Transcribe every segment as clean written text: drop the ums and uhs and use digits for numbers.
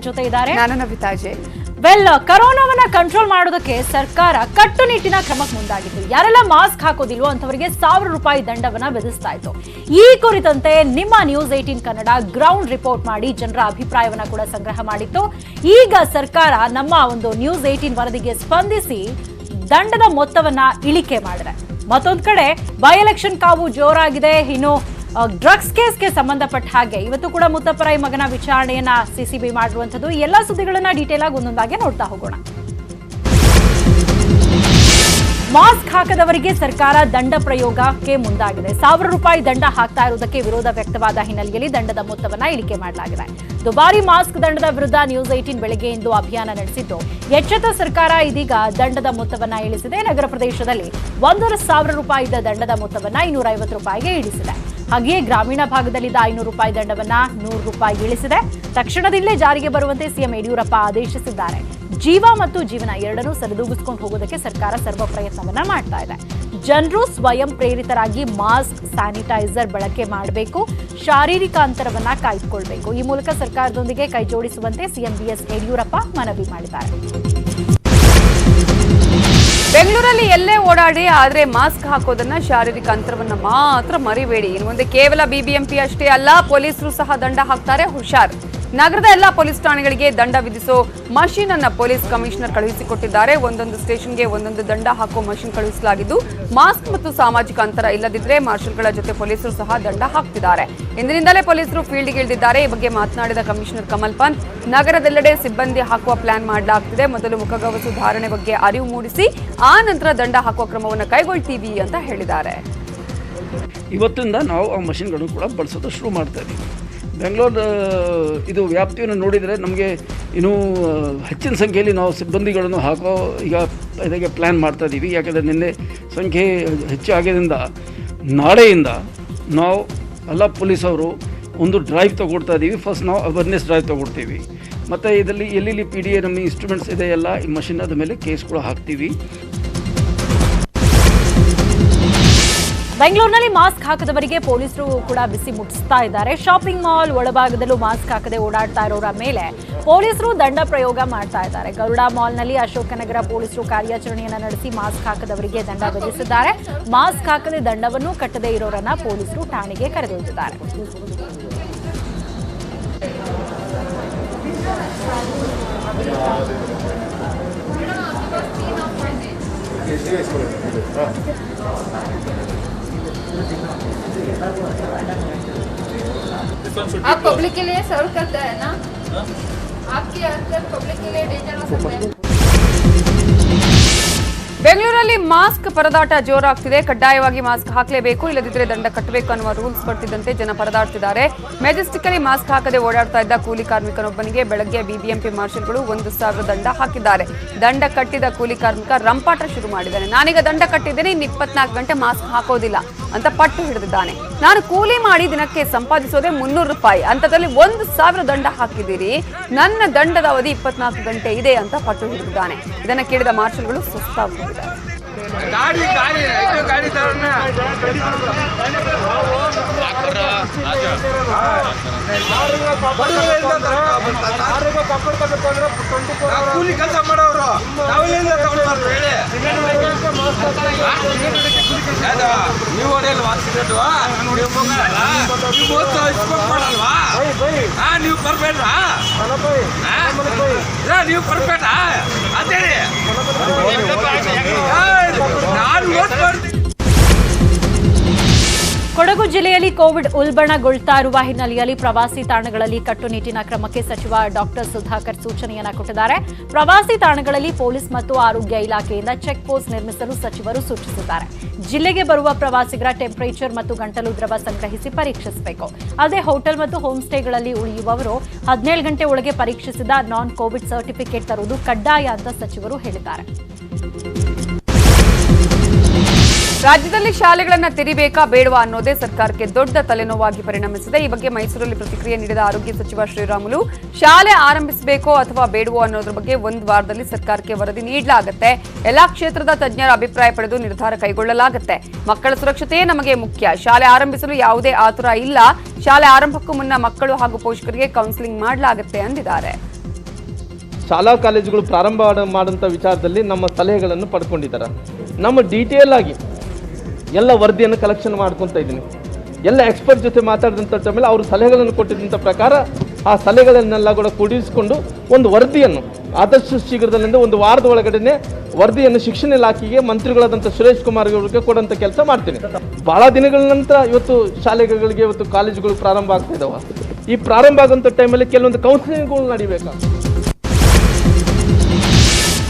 ಜೊತೆ ಇದ್ದಾರೆ ನಾನು ನವಿತಾ ಜೆ. ಕರೋನಾವನ್ನ ಕಂಟ್ರೋಲ್ ಮಾಡೋದಕ್ಕೆ ಸರ್ಕಾರ ಕಟ್ಟುನಿಟ್ಟಿನ ಕ್ರಮಕ್ಕೆ ಮುಂದಾಗಿತ್ತು. ಯಾರೆಲ್ಲ ಮಾಸ್ಕ್ ಹಾಕೋದಿಲ್ವೋ ಅಂತವರಿಗೆ ₹1000 ದಂಡವನ್ನ ವಿಧಿಸ್ತಾ ಇತ್ತು. ಈ ಕುರಿತಂತೆ ನಿಮ್ಮ ನ್ಯೂಸ್ 18 ಕನ್ನಡ ಗ್ರೌಂಡ್ ರಿಪೋರ್ಟ್ ಮಾಡಿ ಜನರ ಅಭಿಪ್ರಾಯವನ್ನ ಕೂಡ ಸಂಗ್ರಹ ಮಾಡಿತ್ತು. ಈಗ ಸರ್ಕಾರ ನಮ್ಮ ಒಂದು ನ್ಯೂಸ್ 18 ವರದಿಗೆ ಸ್ಪಂದಿಸಿ ದಂಡದ ಮೊತ್ತವನ್ನ ಇಳಿಕೆ ಮಾಡಿದೆ. ಮತ್ತೊಂದು ಕಡೆ ಬೈ ಎಲೆಕ್ಷನ್ ಕಾವು ಜೋರಾಗಿದೆ. ಇನ್ನು ಡ್ರಗ್ಸ್ ಕೇಸ್ಗೆ ಸಂಬಂಧಪಟ್ಟ ಹಾಗೆ ಇವತ್ತು ಕೂಡ ಮುತ್ತಪ್ಪರೈ ಮಗನ ವಿಚಾರಣೆಯನ್ನ ಸಿಸಿಬಿ ಮಾಡಿರುವಂತದ್ದು. ಎಲ್ಲ ಸುದ್ದಿಗಳನ್ನ ಡೀಟೇಲ್ ಆಗಿ ಒಂದೊಂದಾಗಿ ನೋಡ್ತಾ ಹೋಗೋಣ. ಮಾಸ್ಕ್ ಹಾಕದವರಿಗೆ ಸರ್ಕಾರ ದಂಡ ಪ್ರಯೋಗಕ್ಕೆ ಮುಂದಾಗಿದೆ. ₹1000 ದಂಡ ಹಾಕ್ತಾ ಇರುವುದಕ್ಕೆ ವಿರೋಧ ವ್ಯಕ್ತವಾದ ಹಿನ್ನೆಲೆಯಲ್ಲಿ ದಂಡದ ಮೊತ್ತವನ್ನ ಇಳಿಕೆ ಮಾಡಲಾಗಿದೆ. ದುಬಾರಿ ಮಾಸ್ಕ್ ದಂಡದ ವಿರುದ್ಧ ನ್ಯೂಸ್ 18 ಬೆಳಗ್ಗೆಯಿಂದ ಅಭಿಯಾನ ನಡೆಸಿದ್ದು, ಎಚ್ಚೆತ್ತ ಸರ್ಕಾರ ಇದೀಗ ದಂಡದ ಮೊತ್ತವನ್ನ ಇಳಿಸಿದೆ. ನಗರ ಪ್ರದೇಶದಲ್ಲಿ ₹1,000 ಇದ್ದ ದಂಡದ ಮೊತ್ತವನ್ನ ₹250ಗೆ ಇಳಿಸಿದೆ. ಹಾಗೆಯೇ ಗ್ರಾಮೀಣ ಭಾಗದಲ್ಲಿದ್ದ ₹500 ದಂಡವನ್ನ ₹100 ಇಳಿಸಿದೆ. ತಕ್ಷಣದಲ್ಲೇ ಜಾರಿಗೆ ಬರುವಂತೆ ಸಿಎಂ ಯಡಿಯೂರಪ್ಪ ಆದೇಶಿಸಿದ್ದಾರೆ. ಜೀವ ಮತ್ತು ಜೀವನ ಎರಡನ್ನೂ ಸರಿದೂಗಿಸಿಕೊಂಡು ಹೋಗೋದಕ್ಕೆ ಸರ್ಕಾರ ಸರ್ವ ಪ್ರಯತ್ನವನ್ನ ಮಾಡ್ತಾ ಇದೆ. ಜನರು ಸ್ವಯಂ ಪ್ರೇರಿತರಾಗಿ ಮಾಸ್ಕ್, ಸ್ಯಾನಿಟೈಸರ್ ಬಳಕೆ ಮಾಡಬೇಕು, ಶಾರೀರಿಕ ಅಂತರವನ್ನ ಕಾಯ್ದುಕೊಳ್ಬೇಕು. ಈ ಮೂಲಕ ಸರ್ಕಾರದೊಂದಿಗೆ ಕೈಜೋಡಿಸುವಂತೆ ಸಿಎಂ ಬಿಎಸ್ ಯಡಿಯೂರಪ್ಪ ಮನವಿ ಮಾಡಿದ್ದಾರೆ. ಬೆಂಗಳೂರಲ್ಲಿ ಎಲ್ಲೇ ಓಡಾಡಿ ಆದ್ರೆ ಮಾಸ್ಕ್ ಹಾಕೋದನ್ನ, ಶಾರೀರಿಕ ಅಂತರವನ್ನ ಮಾತ್ರ ಮರಿಬೇಡಿ. ಇನ್ನು ಮುಂದೆ ಕೇವಲ ಬಿಬಿಎಂಪಿ ಅಷ್ಟೇ ಅಲ್ಲ, ಪೊಲೀಸರು ಸಹ ದಂಡ ಹಾಕ್ತಾರೆ, ಹುಷಾರ್. ನಗರದ ಎಲ್ಲಾ ಪೊಲೀಸ್ ಠಾಣೆಗಳಿಗೆ ದಂಡ ವಿಧಿಸೋ ಮಷೀನ್ ಅನ್ನ ಪೊಲೀಸ್ ಕಮಿಷನರ್ ಕಳುಹಿಸಿಕೊಟ್ಟಿದ್ದಾರೆ. ಒಂದೊಂದು ಸ್ಟೇಷನ್ಗೆ ಒಂದೊಂದು ದಂಡ ಹಾಕೋ ಮಷೀನ್ ಕಳುಹಿಸಲಾಗಿದ್ದು, ಮಾಸ್ಕ್ ಮತ್ತು ಸಾಮಾಜಿಕ ಅಂತರ ಇಲ್ಲದಿದ್ರೆ ಮಾರ್ಷಲ್ಗಳ ಜೊತೆ ಪೊಲೀಸರು ಸಹ ದಂಡ ಹಾಕ್ತಿದ್ದಾರೆ. ಇಂದಿನಿಂದಲೇ ಪೊಲೀಸರು ಫೀಲ್ಡ್ಗೆ ಇಳಿದಿದ್ದಾರೆ. ಈ ಬಗ್ಗೆ ಮಾತನಾಡಿದ ಕಮಿಷನರ್ ಕಮಲ್ ಪಂತ್, ನಗರದೆಲ್ಲೆಡೆ ಸಿಬ್ಬಂದಿ ಹಾಕುವ ಪ್ಲಾನ್ ಮಾಡಲಾಗ್ತಿದೆ. ಮೊದಲು ಮುಖಗವಸು ಧಾರಣೆ ಬಗ್ಗೆ ಅರಿವು ಮೂಡಿಸಿ ಆ ನಂತರ ದಂಡ ಹಾಕುವ ಕ್ರಮವನ್ನು ಕೈಗೊಳ್ತೀವಿ ಅಂತ ಹೇಳಿದ್ದಾರೆ. ಇವತ್ತಿಂದ ನಾವು ಆ ಮಷಿನ್ಗಳನ್ನು ಕೂಡ ಬಳಸೋದು ಶುರು ಮಾಡ್ತಾ ಇದ್ದೀವಿ. ಬೆಂಗಳೂರು ಇದು ವ್ಯಾಪ್ತಿಯನ್ನು ನೋಡಿದರೆ ನಮಗೆ ಇನ್ನೂ ಹೆಚ್ಚಿನ ಸಂಖ್ಯೆಯಲ್ಲಿ ನಾವು ಸಿಬ್ಬಂದಿಗಳನ್ನು ಹಾಕೋ ಈಗ ಇದಕ್ಕೆ ಪ್ಲ್ಯಾನ್ ಮಾಡ್ತಾ ಇದ್ದೀವಿ. ಯಾಕಂದರೆ ನಿನ್ನೆ ಸಂಖ್ಯೆ ಹೆಚ್ಚಾಗಿದ್ದರಿಂದ ನಾಳೆಯಿಂದ ನಾವು ಎಲ್ಲ ಪೊಲೀಸವರು ಒಂದು ಡ್ರೈವ್ ತೊಗೊಳ್ತಾ ಇದ್ದೀವಿ. ಫಸ್ಟ್ ನಾವು ಅವೇರ್ನೆಸ್ ಡ್ರೈವ್ ತೊಗೊಳ್ತೀವಿ. ಮತ್ತು ಇದರಲ್ಲಿ ಎಲ್ಲೆಲ್ಲಿ PDA ನಮ್ಮ ಇನ್ಸ್ಟ್ರೂಮೆಂಟ್ಸ್ ಇದೆ ಎಲ್ಲ ಈ ಮಷಿನ್ ಆದ ಮೇಲೆ ಕೇಸ್ ಕೂಡ ಹಾಕ್ತೀವಿ. ಬೆಂಗಳೂರಿನಲ್ಲಿ ಮಾಸ್ಕ್ ಹಾಕದವರಿಗೆ ಪೊಲೀಸರು ಕೂಡ ಬಿಸಿ ಮುಟ್ಟಿಸ್ತಾ ಇದ್ದಾರೆ. ಶಾಪಿಂಗ್ ಮಾಲ್ ಒಳಭಾಗದಲ್ಲೂ ಮಾಸ್ಕ್ ಹಾಕದೆ ಓಡಾಡ್ತಾ ಇರೋರ ಮೇಲೆ ಪೊಲೀಸರು ದಂಡ ಪ್ರಯೋಗ ಮಾಡ್ತಾ ಇದ್ದಾರೆ. ಗರುಡ ಮಾಲ್ನಲ್ಲಿ ಅಶೋಕನಗರ ಪೊಲೀಸರು ಕಾರ್ಯಾಚರಣೆಯನ್ನ ನಡೆಸಿ ಮಾಸ್ಕ್ ಹಾಕದವರಿಗೆ ದಂಡ ವಿಧಿಸಿದ್ದಾರೆ. ಮಾಸ್ಕ್ ಹಾಕದೆ ದಂಡವನ್ನು ಕಟ್ಟದೇ ಇರೋರನ್ನ ಪೊಲೀಸರು ಠಾಣೆಗೆ ಕರೆದೊಯ್ದಿದ್ದಾರೆ. आप पब्लिक के लिए सर्व करता है ना, आपके अंदर पब्लिक के लिए डेंजर हो सकता है. ಬೆಂಗಳೂರಲ್ಲಿ ಮಾಸ್ಕ್ ಪರದಾಟ ಜೋರಾಗ್ತಿದೆ. ಕಡ್ಡಾಯವಾಗಿ ಮಾಸ್ಕ್ ಹಾಕಲೇಬೇಕು, ಇಲ್ಲದಿದ್ದರೆ ದಂಡ ಕಟ್ಟಬೇಕು ಅನ್ನುವ ರೂಲ್ಸ್ ಬರ್ತಿದ್ದಂತೆ ಜನ ಪರದಾಡ್ತಿದ್ದಾರೆ. ಮೆಜೆಸ್ಟಿಕಲ್ಲಿ ಮಾಸ್ಕ್ ಹಾಕದೆ ಓಡಾಡ್ತಾ ಇದ್ದ ಕೂಲಿ ಕಾರ್ಮಿಕನೊಬ್ಬನಿಗೆ ಬೆಳಗ್ಗೆ ಬಿಬಿಎಂಪಿ ಮಾರ್ಷಲ್ಗಳು 1,000 ದಂಡ ಹಾಕಿದ್ದಾರೆ. ದಂಡ ಕಟ್ಟಿದ ಕೂಲಿ ಕಾರ್ಮಿಕ ರಂಪಾಟ ಶುರು ಮಾಡಿದ್ದಾನೆ. ನಾನೀಗ ದಂಡ ಕಟ್ಟಿದ್ದೇನೆ, ಇನ್ನು 24 ಗಂಟೆ ಮಾಸ್ಕ್ ಹಾಕೋದಿಲ್ಲ ಅಂತ ಪಟ್ಟು ಹಿಡಿದಿದ್ದಾನೆ. ನಾನು ಕೂಲಿ ಮಾಡಿ ದಿನಕ್ಕೆ ಸಂಪಾದಿಸೋದೇ ₹300, ಅಂತದಲ್ಲಿ 1,000 ದಂಡ ಹಾಕಿದ್ದೀರಿ, ನನ್ನ ದಂಡದ ಅವಧಿ 24 ಗಂಟೆ ಇದೆ ಅಂತ ಪಟ್ಟು ಹಿಡಿದಿದ್ದಾನೆ. ಇದನ್ನು ಕೇಳಿದ ಮಾರ್ಷಲ್ಗಳು ಸುಸ್ತಾಗಿದ್ದಾರೆ. ಕೂಲಿ ಕೆಲಸ ಮಾಡೋರು ನೀವು ನೀವು ಬರ್ಬೇಡ್ರಾ, ನೀವು ಬರ್ಬೇಡ್ರಾ ಅಂತೇಳಿ ಕೊಡಗು ಜಿಲ್ಲೆಯಲ್ಲಿ ಕೋವಿಡ್ ಉಲ್ಬಣಗೊಳ್ತಾ ಇರುವ ಹಿನ್ನೆಲೆಯಲ್ಲಿ ಪ್ರವಾಸಿ ತಾಣಗಳಲ್ಲಿ ಕಟ್ಟುನಿಟ್ಟಿನ ಕ್ರಮಕ್ಕೆ ಸಚಿವ ಡಾಕ್ಟರ್ ಸುಧಾಕರ್ ಸೂಚನೆಯನ್ನ ಕೊಟ್ಟಿದ್ದಾರೆ. ಪ್ರವಾಸಿ ತಾಣಗಳಲ್ಲಿ ಪೊಲೀಸ್ ಮತ್ತು ಆರೋಗ್ಯ ಇಲಾಖೆಯಿಂದ ಚೆಕ್ ಪೋಸ್ಟ್ ನಿರ್ಮಿಸಲು ಸಚಿವರು ಸೂಚಿಸಿದ್ದಾರೆ. ಜಿಲ್ಲೆಗೆ ಬರುವ ಪ್ರವಾಸಿಗರ ಟೆಂಪರೇಚರ್ ಮತ್ತು ಗಂಟಲು ದ್ರವ ಸಂಗ್ರಹಿಸಿ ಪರೀಕ್ಷಿಸಬೇಕು. ಅಲ್ಲದೆ ಹೋಟೆಲ್ ಮತ್ತು ಹೋಮ್ ಸ್ಟೇಗಳಲ್ಲಿ ಉಳಿಯುವವರು 17 ಗಂಟೆ ಒಳಗೆ ಪರೀಕ್ಷಿಸಿದ ನಾನ್ ಕೋವಿಡ್ ಸರ್ಟಿಫಿಕೇಟ್ ತರುವುದು ಕಡ್ಡಾಯ ಅಂತ ಸಚಿವರು ಹೇಳಿದ್ದಾರೆ. ರಾಜ್ಯದಲ್ಲಿ ಶಾಲೆಗಳನ್ನು ತೆರಿಬೇಕಾ ಬೇಡವಾ ಅನ್ನೋದೇ ಸರ್ಕಾರಕ್ಕೆ ದೊಡ್ಡ ತಲೆನೋವಾಗಿ ಪರಿಣಮಿಸಿದೆ. ಈ ಬಗ್ಗೆ ಮೈಸೂರಲ್ಲಿ ಪ್ರತಿಕ್ರಿಯೆ ನೀಡಿದ ಆರೋಗ್ಯ ಸಚಿವ ಶ್ರೀರಾಮುಲು, ಶಾಲೆ ಆರಂಭಿಸಬೇಕೋ ಅಥವಾ ಬೇಡವೋ ಅನ್ನೋದ್ರ ಬಗ್ಗೆ 1 ವಾರದಲ್ಲಿ ಸರ್ಕಾರಕ್ಕೆ ವರದಿ ನೀಡಲಾಗುತ್ತೆ. ಎಲ್ಲಾ ಕ್ಷೇತ್ರದ ತಜ್ಞರ ಅಭಿಪ್ರಾಯ ಪಡೆದು ನಿರ್ಧಾರ ಕೈಗೊಳ್ಳಲಾಗುತ್ತೆ. ಮಕ್ಕಳ ಸುರಕ್ಷತೆಯೇ ನಮಗೆ ಮುಖ್ಯ. ಶಾಲೆ ಆರಂಭಿಸಲು ಯಾವುದೇ ಆತುರ ಇಲ್ಲ. ಶಾಲೆ ಆರಂಭಕ್ಕೂ ಮುನ್ನ ಮಕ್ಕಳು ಹಾಗೂ ಪೋಷಕರಿಗೆ ಕೌನ್ಸಿಲಿಂಗ್ ಮಾಡಲಾಗುತ್ತೆ ಎಂದಿದ್ದಾರೆ. ಶಾಲಾ ಕಾಲೇಜುಗಳು ಪ್ರಾರಂಭ ಮಾಡೋಂಥ ವಿಚಾರದಲ್ಲಿ ನಮ್ಮ ಸಲಹೆಗಳನ್ನು ಪಡ್ಕೊಂಡಿದ್ದಾರೆ. ನಮ್ಮ ಡೀಟೇಲ್ ಆಗಿ ಎಲ್ಲ ವರದಿಯನ್ನು ಕಲೆಕ್ಷನ್ ಮಾಡ್ಕೊತಾ ಇದ್ದೀನಿ. ಎಲ್ಲ ಎಕ್ಸ್ಪರ್ಟ್ ಜೊತೆ ಮಾತಾಡಿದಂಥ ಟೈಮಲ್ಲಿ ಅವರು ಸಲಹೆಗಳನ್ನು ಕೊಟ್ಟಿದ್ದಂಥ ಪ್ರಕಾರ ಆ ಸಲಹೆಗಳನ್ನೆಲ್ಲ ಕೂಡ ಕೂಡಿಸಿಕೊಂಡು ಒಂದು ವರದಿಯನ್ನು ಆದಷ್ಟು ಶೀಘ್ರದಲ್ಲಿಂದ ಒಂದು ವಾರದ ಒಳಗಡೆ ವರದಿಯನ್ನು ಶಿಕ್ಷಣ ಇಲಾಖೆಗೆ ಮಂತ್ರಿಗಳಾದಂಥ ಸುರೇಶ್ ಕುಮಾರ್ ಅವರಿಗೆ ಕೊಡುವಂಥ ಕೆಲಸ ಮಾಡ್ತೀನಿ. ಭಾಳ ದಿನಗಳ ನಂತರ ಇವತ್ತು ಶಾಲೆಗಳಿಗೆ ಇವತ್ತು ಕಾಲೇಜುಗಳು ಪ್ರಾರಂಭ ಆಗ್ತಾ ಇದ್ದಾವೆ. ಈ ಪ್ರಾರಂಭ ಆಗುವಂಥ ಟೈಮಲ್ಲಿ ಕೆಲವೊಂದು ಕೌನ್ಸಿಲಿಂಗ್ಗಳು ನಡೀಬೇಕು.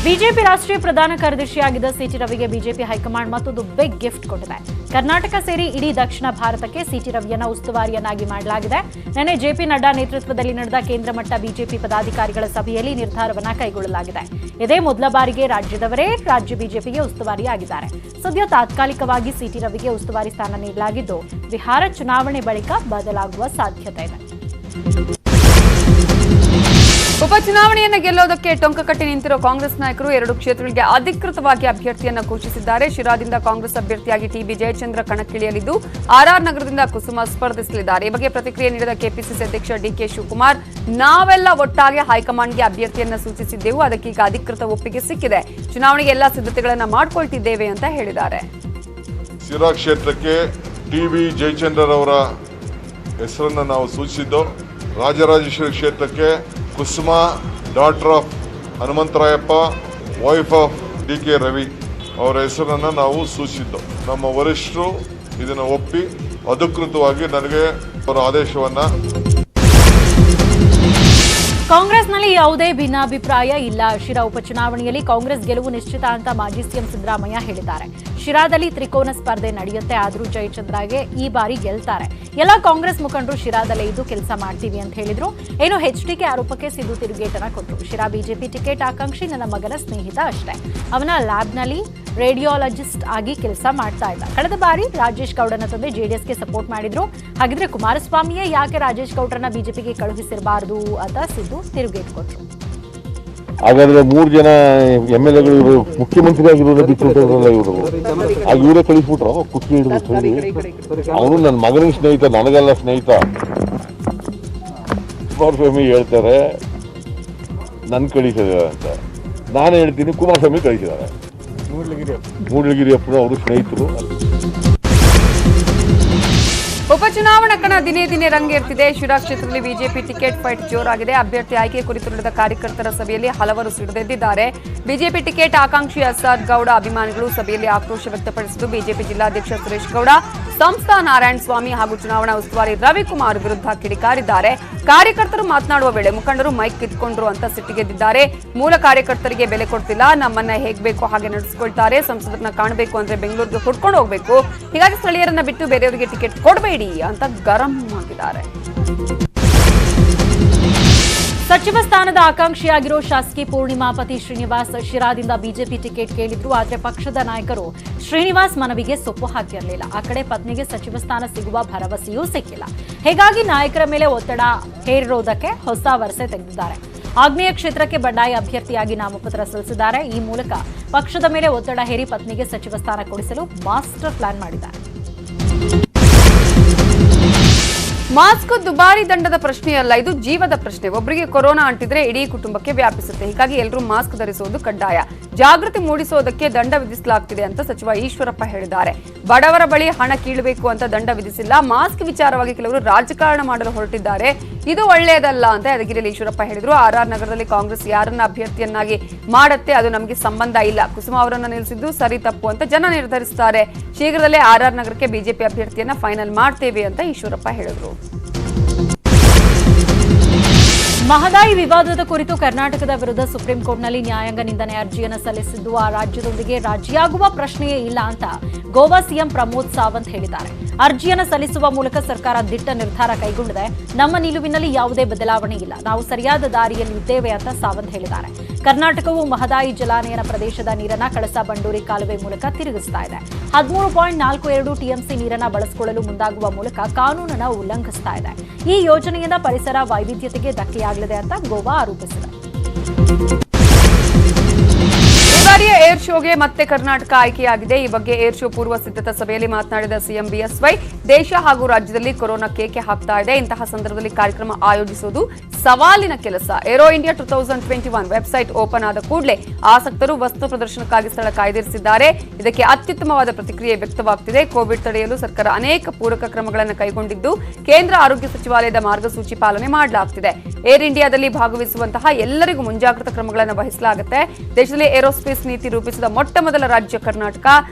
ಬಿಜೆಪಿ ರಾಷ್ಟ್ರೀಯ ಪ್ರಧಾನ ಕಾರ್ಯದರ್ಶಿಯಾಗಿದ್ದ ಸಿಟಿ ರವಿಗೆ ಬಿಜೆಪಿ ಹೈಕಮಾಂಡ್ ಮತ್ತೊಂದು ಬಿಗ್ ಗಿಫ್ಟ್ ಕೊಟ್ಟಿದೆ. ಕರ್ನಾಟಕ ಸೇರಿ ಇಡೀ ದಕ್ಷಿಣ ಭಾರತಕ್ಕೆ ಸಿಟಿ ರವಿಯನ್ನ ಉಸ್ತುವಾರಿಯನ್ನಾಗಿ ಮಾಡಲಾಗಿದೆ. ನಿನ್ನೆ ಜೆಪಿ ನಡ್ಡಾ ನೇತೃತ್ವದಲ್ಲಿ ನಡೆದ ಕೇಂದ್ರ ಮಟ್ಟ ಬಿಜೆಪಿ ಪದಾಧಿಕಾರಿಗಳ ಸಭೆಯಲ್ಲಿ ನಿರ್ಧಾರವನ್ನ ಕೈಗೊಳ್ಳಲಾಗಿದೆ. ಇದೇ ಮೊದಲ ಬಾರಿಗೆ ರಾಜ್ಯದವರೇ ರಾಜ್ಯ ಬಿಜೆಪಿಗೆ ಉಸ್ತುವಾರಿಯಾಗಿದ್ದಾರೆ. ಸದ್ಯ ತಾತ್ಕಾಲಿಕವಾಗಿ ಸಿಟಿ ರವಿಗೆ ಉಸ್ತುವಾರಿ ಸ್ಥಾನ ನೀಡಲಾಗಿದ್ದು, ಬಿಹಾರ ಚುನಾವಣೆ ಬಳಿಕ ಬದಲಾಗುವ ಸಾಧ್ಯತೆ ಇದೆ. ಉಪಚುನಾವಣೆಯನ್ನ ಗೆಲ್ಲೋದಕ್ಕೆ ಟೊಂಕ ಕಟ್ಟಿ ನಿಂತಿರೋ ಕಾಂಗ್ರೆಸ್ ನಾಯಕರು 2 ಕ್ಷೇತ್ರಗಳಿಗೆ ಅಧಿಕೃತವಾಗಿ ಅಭ್ಯರ್ಥಿಯನ್ನ ಘೋಷಿಸಿದ್ದಾರೆ. ಶಿರಾದಿಂದ ಕಾಂಗ್ರೆಸ್ ಅಭ್ಯರ್ಥಿಯಾಗಿ ಟಿಬಿ ಜಯಚಂದ್ರ ಕಣಕ್ಕಿಳಿಯಲಿದ್ದು, ಆರ್ಆರ್ ನಗರದಿಂದ ಕುಸುಮ ಸ್ಪರ್ಧಿಸಲಿದ್ದಾರೆ. ಈ ಬಗ್ಗೆ ಪ್ರತಿಕ್ರಿಯೆ ನೀಡಿದ ಕೆಪಿಸಿಸಿ ಅಧ್ಯಕ್ಷ ಡಿಕೆ ಶಿವಕುಮಾರ್, ನಾವೆಲ್ಲ ಒಟ್ಟಾಗಿ ಹೈಕಮಾಂಡ್ಗೆ ಅಭ್ಯರ್ಥಿಯನ್ನ ಸೂಚಿಸಿದ್ದೆವು, ಅದಕ್ಕೀಗ ಅಧಿಕೃತ ಒಪ್ಪಿಗೆ ಸಿಕ್ಕಿದೆ. ಚುನಾವಣೆಗೆ ಎಲ್ಲಾ ಸಿದ್ಧತೆಗಳನ್ನ ಮಾಡಿಕೊಳ್ತಿದ್ದೇವೆ ಅಂತ ಹೇಳಿದ್ದಾರೆ. ಶಿರಾ ಕ್ಷೇತ್ರಕ್ಕೆ ಟಿಬಿ ಜಯಚಂದ್ರ ಅವರ ಹೆಸರನ್ನು ನಾವು ಸೂಚಿಸಿದ್ದು, ರಾಜರಾಜೇಶ್ವರಿ ಕ್ಷೇತ್ರಕ್ಕೆ Kusuma daughter of Hanumantharayappa, wife of D K. Ravi ಅವರ ಹೆಸರನ್ನು ನಾವು ಸೂಚಿಸಿದ್ದು. ನಮ್ಮ ವರಿಷ್ಠರು ಇದನ್ನು ಒಪ್ಪಿ ಅಧಿಕೃತವಾಗಿ ನನಗೆ ಅವರ ಆದೇಶವನ್ನು. ಕಾಂಗ್ರೆಸ್ನಲ್ಲಿ ಯಾವುದೇ ಭಿನ್ನಾಭಿಪ್ರಾಯ ಇಲ್ಲ. ಶಿರಾ ಉಪಚುನಾವಣೆಯಲ್ಲಿ ಕಾಂಗ್ರೆಸ್ ಗೆಲುವು ನಿಶ್ಚಿತ ಅಂತ ಮಾಜಿ ಸಿಎಂ ಸಿದ್ದರಾಮಯ್ಯ ಹೇಳಿದ್ದಾರೆ. ಶಿರಾದಲ್ಲಿ ತ್ರಿಕೋನ ಸ್ಪರ್ಧೆ ನಡೆಯುತ್ತೆ, ಆದರೂ ಜಯಚಂದ್ರಗೆ ಈ ಬಾರಿ ಗೆಲ್ತಾರೆ. ಎಲ್ಲ ಕಾಂಗ್ರೆಸ್ ಮುಖಂಡರು ಶಿರಾದಲ್ಲೇ ಇದ್ದು ಕೆಲಸ ಮಾಡ್ತೀವಿ ಅಂತ ಹೇಳಿದ್ರು. ಏನು ಎಚ್ಡಿಕೆ ಆರೋಪಕ್ಕೆ ಸಿದ್ದು ತಿರುಗೇಟನ ಕೊಟ್ಟರು. ಶಿರಾ ಬಿಜೆಪಿ ಟಿಕೆಟ್ ಆಕಾಂಕ್ಷಿ ನನ್ನ ಮಗನ ಸ್ನೇಹಿತ ಅಷ್ಟೇ. ಅವನ ಲ್ಯಾಬ್ನಲ್ಲಿ ರೇಡಿಯಾಲಜಿಸ್ಟ್ ಆಗಿ ಕೆಲಸ ಮಾಡ್ತಾ ಇದ್ದ. ಕಳೆದ ಬಾರಿ ರಾಜೇಶ್ ಗೌಡನ ತಂದೆ ಜೆಡಿಎಸ್ಗೆ ಸಪೋರ್ಟ್ ಮಾಡಿದ್ರು. ಹಾಗಿದ್ರೆ ಕುಮಾರಸ್ವಾಮಿಯೇ ಯಾಕೆ ರಾಜೇಶ್ ಗೌಡ್ರನ್ನ ಬಿಜೆಪಿಗೆ ಕಳುಹಿಸಿರಬಾರದು ಅಂತ ಸಿದ್ದು ತಿರುಗೇಟು ಕೊಟ್ಟರು. ಹಾಗಾದ್ರೆ 3 ಜನ MLA-ಗಳು ಇವರು ಮುಖ್ಯಮಂತ್ರಿ ಆಗಿರೋದೇ ಬಿಟ್ಟಿರಲ್ಲ. ಇವರು ಇವರೇ ಕಳಿಸ್ಬಿಟ್ರು ಕುರ್ಚಿ ಹಿಡಿದು ಹೇಳಿ. ಅವನು ನನ್ನ ಮಗನಿಗೆ ಸ್ನೇಹಿತ, ನನಗೆಲ್ಲ ಸ್ನೇಹಿತ. ಕುಮಾರಸ್ವಾಮಿ ಹೇಳ್ತಾರೆ ನನ್ನ ಕಳಿಸಿದ್ದಾರೆ ಅಂತ, ನಾನು ಹೇಳ್ತೀನಿ ಕುಮಾರಸ್ವಾಮಿ ಕಳಿಸಿದ್ದಾರೆ. ಮೂಡಲಗಿರಿಯಪ್ಪನ ಅವರು ಸ್ನೇಹಿತರು. ಉಪಚುನಾವಣಾ ಕಣ ದಿನೇ ದಿನೇ ರಂಗೇರ್ತಿದೆ. ಶಿರಾ ಕ್ಷೇತ್ರದಲ್ಲಿ ಬಿಜೆಪಿ ಟಿಕೆಟ್ ಫೈಟ್ ಜೋರಾಗಿದೆ. ಅಭ್ಯರ್ಥಿ ಆಯ್ಕೆ ಕುರಿತು ನಡೆದ ಕಾರ್ಯಕರ್ತರ ಸಭೆಯಲ್ಲಿ ಹಲವರು ಸಿಡಿದೆದ್ದಿದ್ದಾರೆ. ಬಿಜೆಪಿ ಟಿಕೆಟ್ ಆಕಾಂಕ್ಷಿ ಅಸಾದ್ ಗೌಡ ಅಭಿಮಾನಿಗಳು ಸಭೆಯಲ್ಲಿ ಆಕ್ರೋಶ ವ್ಯಕ್ತಪಡಿಸಿದ್ದು, ಬಿಜೆಪಿ ಜಿಲ್ಲಾಧ್ಯಕ್ಷ ಸುರೇಶ್ ಗೌಡ, ಸಂಸ್ಥಾ ನಾರಾಯಣ ಸ್ವಾಮಿ ಹಾಗೂ ಚುನಾವಣಾ ಉಸ್ತುವಾರಿ ರವಿಕುಮಾರ್ ವಿರುದ್ಧ ಕಿಡಿಕಾರಿದ್ದಾರೆ. ಕಾರ್ಯಕರ್ತರು ಮಾತನಾಡುವ ವೇಳೆ ಮುಖಂಡರು ಮೈಕ್ ಕಿತ್ಕೊಂಡ್ರು ಅಂತ ಸಿಟ್ಟಿಗೆದ್ದಿದ್ದಾರೆ. ಮೂಲ ಕಾರ್ಯಕರ್ತರಿಗೆ ಬೆಲೆ ಕೊಡ್ತಿಲ್ಲ, ನಮ್ಮನ್ನ ಹೇಗ್ ಬೇಕೋ ಹಾಗೆ ನಡೆಸಿಕೊಳ್ತಾರೆ. ಸಂಸದರನ್ನ ಕಾಣಬೇಕು ಅಂದ್ರೆ ಬೆಂಗಳೂರಿಗೆ ಹುಡ್ಕೊಂಡು ಹೋಗ್ಬೇಕು, ಹೀಗಾಗಿ ಸ್ಥಳೀಯರನ್ನ ಬಿಟ್ಟು ಬೇರೆಯವರಿಗೆ ಟಿಕೆಟ್ ಕೊಡಬೇಡಿ ಅಂತ ಗರಂ ಆಗಿದ್ದಾರೆ. ಸಚಿವ ಸ್ಥಾನದ ಆಕಾಂಕ್ಷಿಯಾಗಿರೋ ಶಾಸಕಿ ಪೂರ್ಣಿಮಾ ಪತಿ ಶ್ರೀನಿವಾಸ್ ಶಿರಾದಿಂದ ಬಿಜೆಪಿ ಟಿಕೆಟ್ ಕೇಳಿದ್ರು. ಆದರೆ ಪಕ್ಷದ ನಾಯಕರು ಶ್ರೀನಿವಾಸ್ ಮನವಿಗೆ ಸೊಪ್ಪು ಹಾಕಿರಲಿಲ್ಲ. ಆ ಕಡೆ ಪತ್ನಿಗೆ ಸಚಿವ ಸ್ಥಾನ ಸಿಗುವ ಭರವಸೆಯೂ ಸಿಕ್ಕಿಲ್ಲ. ಹೀಗಾಗಿ ನಾಯಕರ ಮೇಲೆ ಒತ್ತಡ ಹೇರಿರೋದಕ್ಕೆ ಹೊಸ ವರಸೆ ತೆಗೆದಿದ್ದಾರೆ. ಆಗ್ನೇಯ ಕ್ಷೇತ್ರಕ್ಕೆ ಬಂಡಾಯ ಅಭ್ಯರ್ಥಿಯಾಗಿ ನಾಮಪತ್ರ ಸಲ್ಲಿಸಿದ್ದಾರೆ. ಈ ಮೂಲಕ ಪಕ್ಷದ ಮೇಲೆ ಒತ್ತಡ ಹೇರಿ ಪತ್ನಿಗೆ ಸಚಿವ ಸ್ಥಾನ ಕೊಡಿಸಲು ಮಾಸ್ಟರ್ ಪ್ಲಾನ್ ಮಾಡಿದ್ದಾರೆ. ಮಾಸ್ಕ್ ದುಬಾರಿ ದಂಡದ ಪ್ರಶ್ನೆಯಲ್ಲ, ಇದು ಜೀವದ ಪ್ರಶ್ನೆ. ಒಬ್ಬರಿಗೆ ಕೊರೋನಾ ಅಂಟಿದ್ರೆ ಇಡೀ ಕುಟುಂಬಕ್ಕೆ ವ್ಯಾಪಿಸುತ್ತೆ. ಹೀಗಾಗಿ ಎಲ್ಲರೂ ಮಾಸ್ಕ್ ಧರಿಸುವುದು ಕಡ್ಡಾಯ. ಜಾಗೃತಿ ಮೂಡಿಸುವುದಕ್ಕೆ ದಂಡ ವಿಧಿಸಲಾಗ್ತಿದೆ ಅಂತ ಸಚಿವ ಈಶ್ವರಪ್ಪ ಹೇಳಿದ್ದಾರೆ. ಬಡವರ ಬಳಿ ಹಣ ಕೀಳಬೇಕು ಅಂತ ದಂಡ ವಿಧಿಸಿಲ್ಲ. ಮಾಸ್ಕ್ ವಿಚಾರವಾಗಿ ಕೆಲವರು ರಾಜಕಾರಣ ಮಾಡಲು ಹೊರಟಿದ್ದಾರೆ. ಇದು ಒಳ್ಳೆಯದಲ್ಲ ಅಂತ ಯಾದಗಿರಿಯಲ್ಲಿ ಈಶ್ವರಪ್ಪ ಹೇಳಿದ್ರು. ಆರ್ಆರ್ ನಗರದಲ್ಲಿ ಕಾಂಗ್ರೆಸ್ ಯಾರನ್ನ ಅಭ್ಯರ್ಥಿಯನ್ನಾಗಿ ಮಾಡುತ್ತೆ ಅದು ನಮಗೆ ಸಂಬಂಧ ಇಲ್ಲ. ಕುಸುಮ ಅವರನ್ನ ನಿಲ್ಲಿಸಿದ್ದು ಸರಿ ತಪ್ಪು ಅಂತ ಜನ ನಿರ್ಧರಿಸುತ್ತಾರೆ. ಶೀಘ್ರದಲ್ಲೇ ಆರ್ಆರ್ ನಗರಕ್ಕೆ ಬಿಜೆಪಿ ಅಭ್ಯರ್ಥಿಯನ್ನ ಫೈನಲ್ ಮಾಡ್ತೇವೆ ಅಂತ ಈಶ್ವರಪ್ಪ ಹೇಳಿದ್ರು. ಮಹದಾಯಿ ವಿವಾದದ ಕುರಿತು ಕರ್ನಾಟಕದ ವಿರುದ್ಧ ಸುಪ್ರೀಂ ಕೋರ್ಟ್ನಲ್ಲಿ ನ್ಯಾಯಾಂಗ ನಿಂದನೆ ಅರ್ಜಿಯನ್ನು ಸಲ್ಲಿಸಿದ್ದು, ಆ ರಾಜ್ಯದೊಂದಿಗೆ ರಾಜಿಯಾಗುವ ಪ್ರಶ್ನೆಯೇ ಇಲ್ಲ ಅಂತ ಗೋವಾ ಸಿಎಂ ಪ್ರಮೋದ್ ಸಾವಂತ್ ಹೇಳಿದ್ದಾರೆ. ಅರ್ಜಿಯನ್ನು ಸಲ್ಲಿಸುವ ಮೂಲಕ ಸರ್ಕಾರ ದಿಟ್ಟ ನಿರ್ಧಾರ ಕೈಗೊಂಡಿದೆ. ನಮ್ಮ ನಿಲುವಿನಲ್ಲಿ ಯಾವುದೇ ಬದಲಾವಣೆ ಇಲ್ಲ, ನಾವು ಸರಿಯಾದ ದಾರಿಯಲ್ಲಿ ಇದ್ದೇವೆ ಅಂತ ಸಾವಂತ್ ಹೇಳಿದ್ದಾರೆ. ಕರ್ನಾಟಕವು ಮಹದಾಯಿ ಜಲಾನಯನ ಪ್ರದೇಶದ ನೀರನ್ನ ಕಳಸಾ ಬಂಡೂರಿ ಕಾಲುವೆ ಮೂಲಕ ತಿರುಗಿಸ್ತಾ ಇದೆ. 13.42 ಟಿಎಂಸಿ ನೀರನ್ನ ಬಳಸಿಕೊಳ್ಳಲು ಮುಂದಾಗುವ ಮೂಲಕ ಕಾನೂನನ್ನ ಉಲ್ಲಂಘಿಸ್ತಾ ಇದೆ. ಈ ಯೋಜನೆಯಿಂದ ಪರಿಸರ ವೈವಿಧ್ಯತೆಗೆ ಧಕ್ಕೆಯಾಗಲಿದೆ ಅಂತ ಗೋವಾ ಆರೋಪಿಸಿದೆ. ಈಗ ದುಬಾರಿಯ ಏರ್ ಶೋಗೆ ಮತ್ತೆ ಕರ್ನಾಟಕ ಆಯ್ಕೆಯಾಗಿದೆ. ಈ ಬಗ್ಗೆ ಏರ್ ಶೋ ಪೂರ್ವ ಸಿದ್ಧತಾ ಸಭೆಯಲ್ಲಿ ಮಾತನಾಡಿದ ಸಿಎಂ ಬಿಎಸ್ವೈ, ದೇಶ ಹಾಗೂ ರಾಜ್ಯದಲ್ಲಿ ಕೊರೋನಾ ಕೇಕೆ ಹಾಕ್ತಾ ಇದೆ. ಇಂತಹ ಸಂದರ್ಭದಲ್ಲಿ ಕಾರ್ಯಕ್ರಮ ಆಯೋಜಿಸುವುದು ಸವಾಲಿನ ಕೆಲಸ. ಏರೋ ಇಂಡಿಯಾ 2021 ವೆಬ್ಸೈಟ್ ಓಪನ್ ಆದ ಕೂಡಲೇ ಆಸಕ್ತರು ವಸ್ತು ಪ್ರದರ್ಶನಕ್ಕಾಗಿ ಸ್ಥಳ ಕಾಯ್ದಿರಿಸಿದ್ದಾರೆ. ಇದಕ್ಕೆ ಅತ್ಯುತ್ತಮವಾದ ಪ್ರತಿಕ್ರಿಯೆ ವ್ಯಕ್ತವಾಗುತ್ತಿದೆ. ಕೋವಿಡ್ ತಡೆಯಲು ಸರ್ಕಾರ ಅನೇಕ ಪೂರಕ ಕ್ರಮಗಳನ್ನು ಕೈಗೊಂಡಿದ್ದು, ಕೇಂದ್ರ ಆರೋಗ್ಯ ಸಚಿವಾಲಯದ ಮಾರ್ಗಸೂಚಿ ಪಾಲನೆ ಮಾಡಲಾಗುತ್ತಿದೆ. ಏರ್ ಇಂಡಿಯಾದಲ್ಲಿ ಭಾಗವಹಿಸುವಂತಹ ಎಲ್ಲರಿಗೂ ಮುಂಜಾಗ್ರತಾ ಕ್ರಮಗಳನ್ನು ವಹಿಸಲಾಗುತ್ತೆ. ದೇಶದಲ್ಲಿ ಏರೋಸ್ಪೇಸ್ ನೀತಿ ರೂಪಿಸಿದ ಮೊಟ್ಟ ಮೊದಲ ರಾಜ್ಯ ಕರ್ನಾಟಕ.